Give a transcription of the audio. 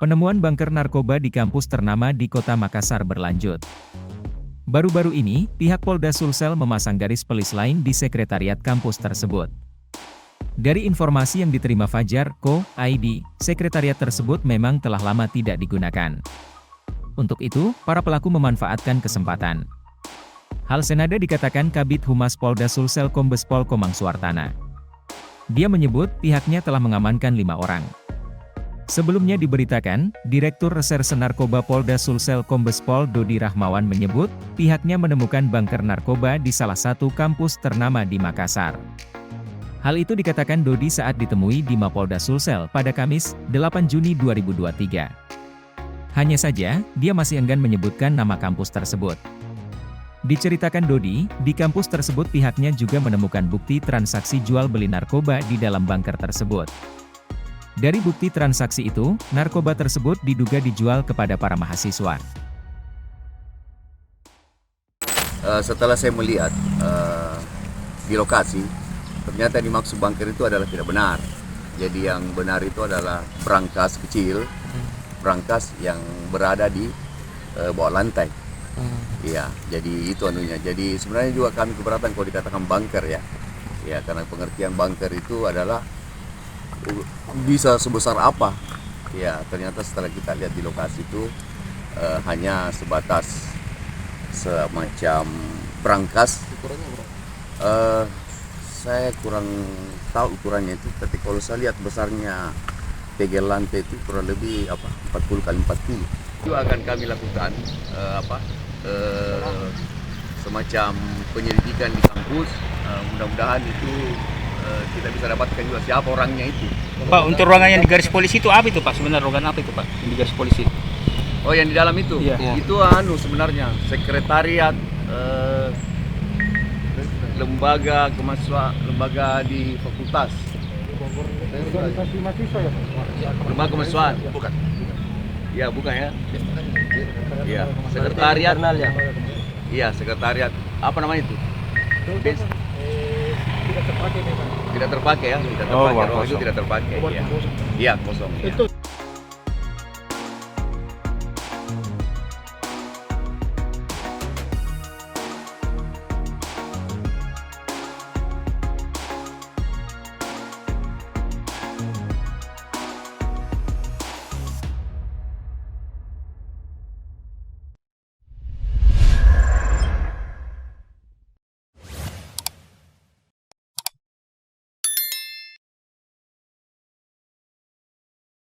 Penemuan bunker narkoba di kampus ternama di Kota Makassar berlanjut. Baru-baru ini, pihak Polda Sulsel memasang garis polis lain di sekretariat kampus tersebut. Dari informasi yang diterima Fajar Co. ID, sekretariat tersebut memang telah lama tidak digunakan. Untuk itu, para pelaku memanfaatkan kesempatan. Hal senada dikatakan Kabid Humas Polda Sulsel Kombes Pol Komang Suartana. Dia menyebut pihaknya telah mengamankan 5 orang. Sebelumnya diberitakan, Direktur Reserse Narkoba Polda Sulsel Kombes Pol Dodi Rahmawan menyebut, pihaknya menemukan bunker narkoba di salah satu kampus ternama di Makassar. Hal itu dikatakan Dodi saat ditemui di Mapolda Sulsel pada Kamis, 8 Juni 2023. Hanya saja, dia masih enggan menyebutkan nama kampus tersebut. Diceritakan Dodi, di kampus tersebut pihaknya juga menemukan bukti transaksi jual beli narkoba di dalam bunker tersebut. Dari bukti transaksi itu, narkoba tersebut diduga dijual kepada para mahasiswa. Setelah saya melihat di lokasi, ternyata yang dimaksud bunker itu adalah tidak benar. Jadi yang benar itu adalah brankas kecil, brankas yang berada di bawah lantai. Iya, jadi itu anunya. Jadi sebenarnya juga kami keberatan kalau dikatakan bunker ya. Ya, karena pengertian bunker itu adalah bisa sebesar apa. Ya, ternyata setelah kita lihat di lokasi itu hanya sebatas semacam brankas. Saya kurang tahu ukurannya itu, tapi kalau saya lihat besarnya tegel lantai itu kurang lebih 40 kali 40. Itu akan kami lakukan semacam penyelidikan di kampus. Mudah-mudahan itu kita bisa dapatkan juga siapa orangnya itu. Pak, untuk ruangan yang di garis polisi itu apa itu Pak? Sebenarnya ruangan apa itu Pak? Yang di garis polisi? Oh, yang di dalam itu? Iya. Itu sebenarnya sekretariat lembaga kemahasiswaan, lembaga di fakultas. Lembaga kemahasiswaan. Bukan. Ya, bukan ya. Iya, sekretariat. Iya, sekretariat. Apa namanya itu? Tidak terpakai ya, tidak terpakai. Ruang itu tidak terpakai. Iya, kosong. Iya.